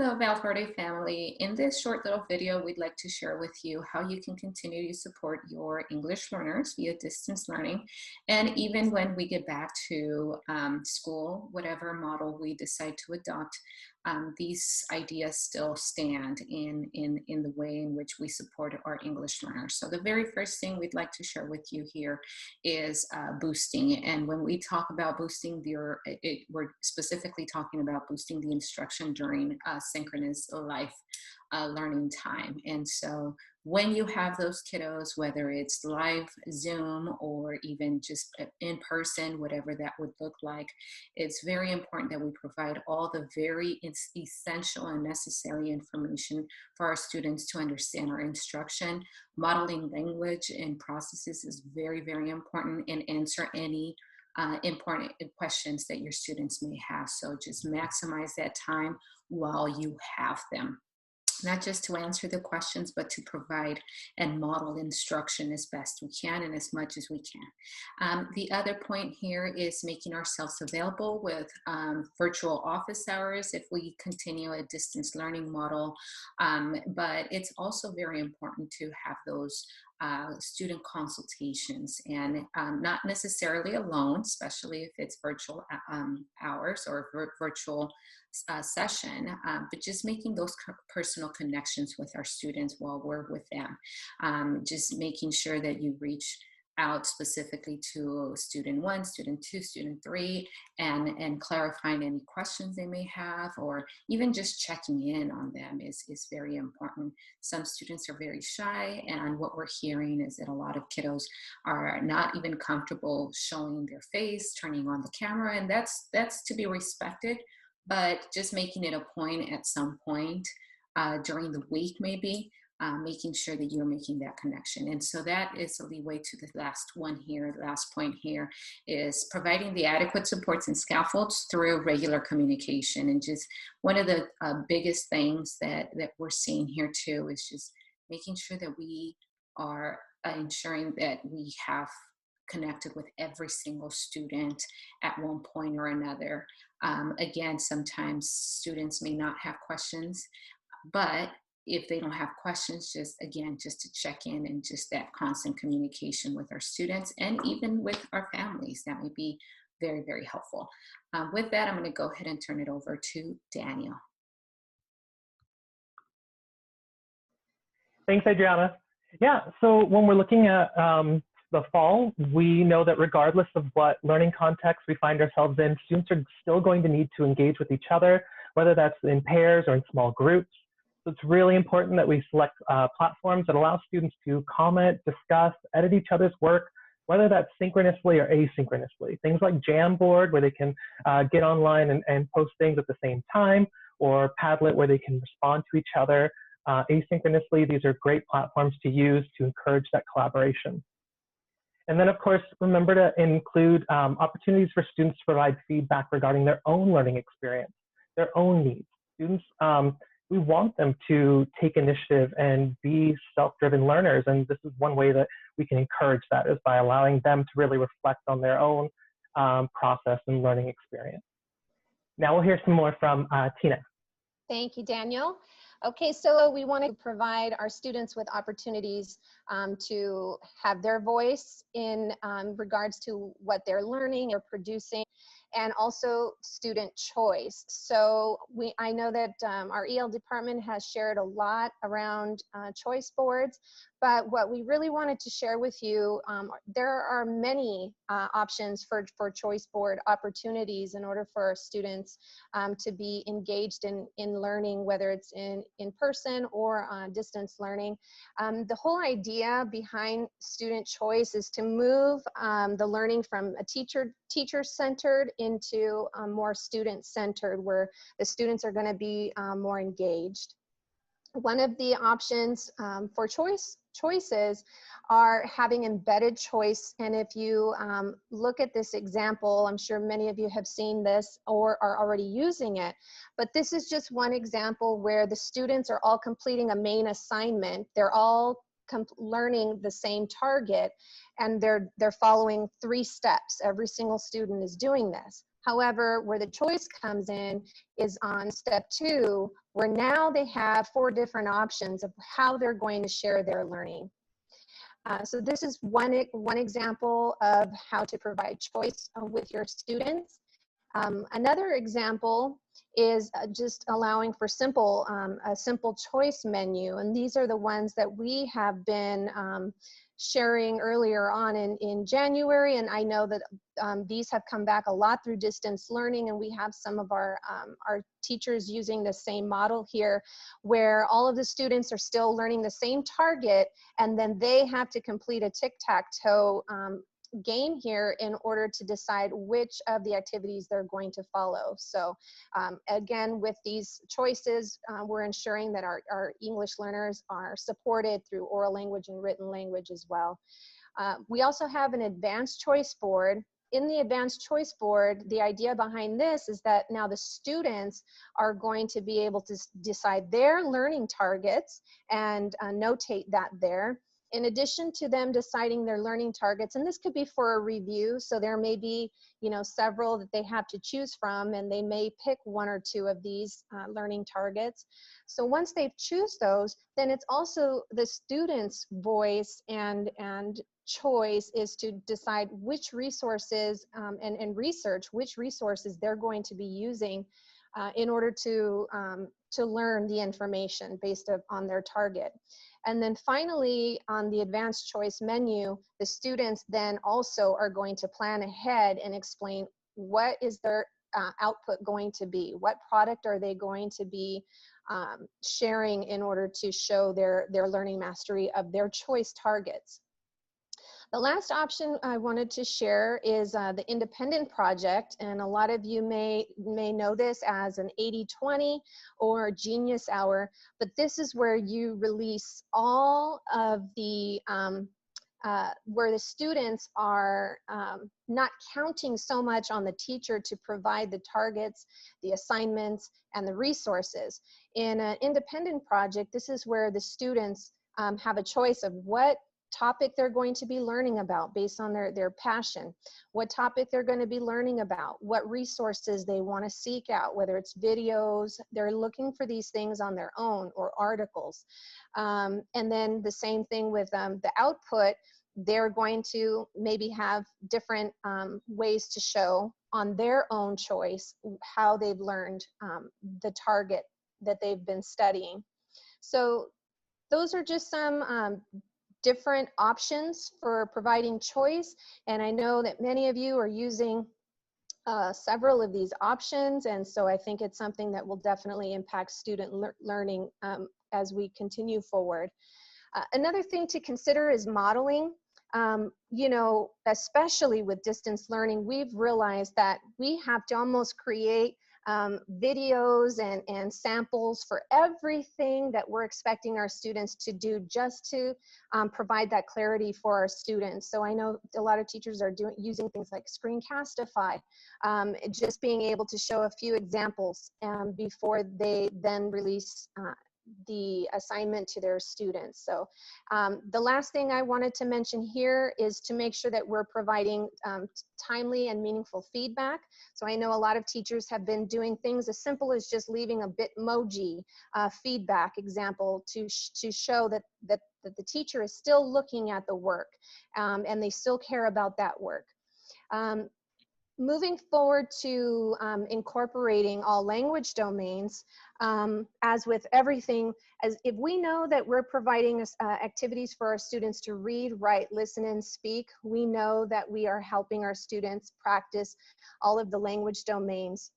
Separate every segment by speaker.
Speaker 1: the Valverde family. In this short little video, we'd like to share with you how you can continue to support your English learners via distance learning. And even when we get back to school, whatever model we decide to adopt, these ideas still stand in the way in which we support our English learners. So the very first thing we'd like to share with you here is boosting. And when we talk about boosting, we're specifically talking about boosting the instruction during synchronous life learning time. And so when you have those kiddos, whether it's live Zoom or even just in person, whatever that would look like, it's very important that we provide all the very essential and necessary information for our students to understand our instruction. Modeling language and processes is very, very important, and answer any important questions that your students may have. So just maximize that time while you have them. Not just to answer the questions, but to provide and model instruction as best we can and as much as we can. The other point here is making ourselves available with virtual office hours if we continue a distance learning model. But it's also very important to have those student consultations, and not necessarily alone, especially if it's virtual hours or virtual session, but just making those personal connections with our students while we're with them. Just making sure that you reach out specifically to student 1, student 2, student 3, and clarifying any questions they may have, or even just checking in on them is very important. Some students are very shy, and what we're hearing is that a lot of kiddos are not even comfortable showing their face, turning on the camera, and that's to be respected. But just making it a point at some point during the week, maybe, making sure that you're making that connection. And so that is a leeway to the last one here. The last point here is providing the adequate supports and scaffolds through regular communication. And just one of the biggest things that we're seeing here too is just making sure that we are ensuring that we have connected with every single student at one point or another. Again, sometimes students may not have questions, but if they don't have questions, just to check in, and just that constant communication with our students and even with our families, that would be very, very helpful. With that, I'm going to go ahead and turn it over to Daniel.
Speaker 2: Thanks, Adriana. Yeah, so when we're looking at the fall, we know that regardless of what learning context we find ourselves in, students are still going to need to engage with each other, whether that's in pairs or in small groups. So it's really important that we select platforms that allow students to comment, discuss, edit each other's work, whether that's synchronously or asynchronously. Things like Jamboard, where they can get online and post things at the same time, or Padlet, where they can respond to each other asynchronously. These are great platforms to use to encourage that collaboration. And then, of course, remember to include opportunities for students to provide feedback regarding their own learning experience, their own needs. Students, we want them to take initiative and be self-driven learners. And this is one way that we can encourage that, is by allowing them to really reflect on their own process and learning experience. Now we'll hear some more from Tina.
Speaker 3: Thank you, Daniel. Okay, so we want to provide our students with opportunities to have their voice in regards to what they're learning or producing, and also student choice. So I know that our EL department has shared a lot around choice boards, but what we really wanted to share with you, there are many options for choice board opportunities in order for our students to be engaged in learning, whether it's in person or distance learning. The whole idea behind student choice is to move the learning from a teacher-centered into more student-centered, where the students are going to be more engaged. One of the options for choices are having embedded choice. And if you look at this example, I'm sure many of you have seen this or are already using it, but this is just one example where the students are all completing a main assignment. They're all learning the same target, and they're following 3 steps. Every single student is doing this. However, where the choice comes in is on step 2, where now they have 4 different options of how they're going to share their learning. So this is one example of how to provide choice with your students. Another example is just allowing for a simple choice menu, and these are the ones that we have been sharing earlier on in January, and I know that these have come back a lot through distance learning, and we have some of our teachers using the same model here, where all of the students are still learning the same target, and then they have to complete a tic-tac-toe game here in order to decide which of the activities they're going to follow. So again, with these choices, we're ensuring that our English learners are supported through oral language and written language as well. We also have an advanced choice board. In the advanced choice board, the idea behind this is that now the students are going to be able to decide their learning targets and notate that there. In addition to them deciding their learning targets, and this could be for a review, so there may be, you know, several that they have to choose from, and they may pick 1 or 2 of these learning targets. So once they choose those, then it's also the student's voice and choice is to decide which resources and research which resources they're going to be using in order to learn the information based on their target. And then finally, on the advanced choice menu, the students then also are going to plan ahead and explain what is their output going to be, what product are they going to be sharing in order to show their learning mastery of their choice targets. The last option I wanted to share is the independent project, and a lot of you may know this as an 80-20 or Genius Hour, but this is where you release all of the, where the students are not counting so much on the teacher to provide the targets, the assignments, and the resources. In an independent project, this is where the students have a choice of what topic they're going to be learning about based on their passion, what topic they're going to be learning about, what resources they want to seek out, whether it's videos, they're looking for these things on their own, or articles. And then the same thing with the output, they're going to maybe have different ways to show on their own choice how they've learned the target that they've been studying. So those are just some different options for providing choice, and I know that many of you are using several of these options, and so I think it's something that will definitely impact student learning as we continue forward. Another thing to consider is modeling. You know, especially with distance learning, we've realized that we have to almost create videos and samples for everything that we're expecting our students to do, just to provide that clarity for our students. So I know a lot of teachers are using things like Screencastify, just being able to show a few examples before they then release the assignment to their students. So the last thing I wanted to mention here is to make sure that we're providing timely and meaningful feedback. So I know a lot of teachers have been doing things as simple as just leaving a Bitmoji feedback example to show that the teacher is still looking at the work and they still care about that work. Moving forward to incorporating all language domains, as with everything, as if we know that we're providing activities for our students to read, write, listen, and speak, we know that we are helping our students practice all of the language domains.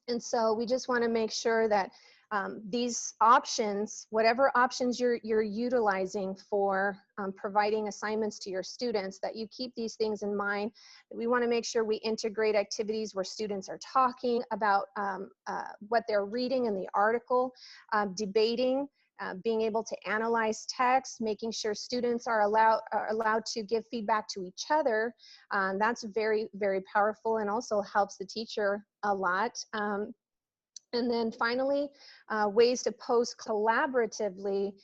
Speaker 3: And so we just want to make sure that these options, whatever options you're utilizing for providing assignments to your students, that you keep these things in mind. We want to make sure we integrate activities where students are talking about what they're reading in the article, debating, being able to analyze text, making sure students are allowed to give feedback to each other. That's very, very powerful, and also helps the teacher a lot. And then finally, ways to post collaboratively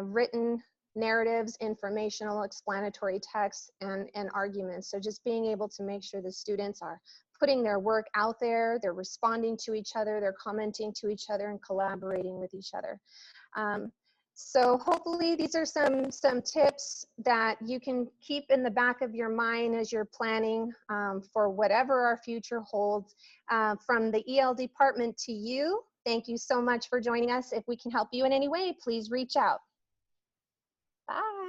Speaker 3: written narratives, informational, explanatory texts, and arguments. So just being able to make sure the students are putting their work out there, they're responding to each other, they're commenting to each other and collaborating with each other. So hopefully these are some tips that you can keep in the back of your mind as you're planning for whatever our future holds. From the EL department to you, thank you so much for joining us. If we can help you in any way, please reach out. Bye.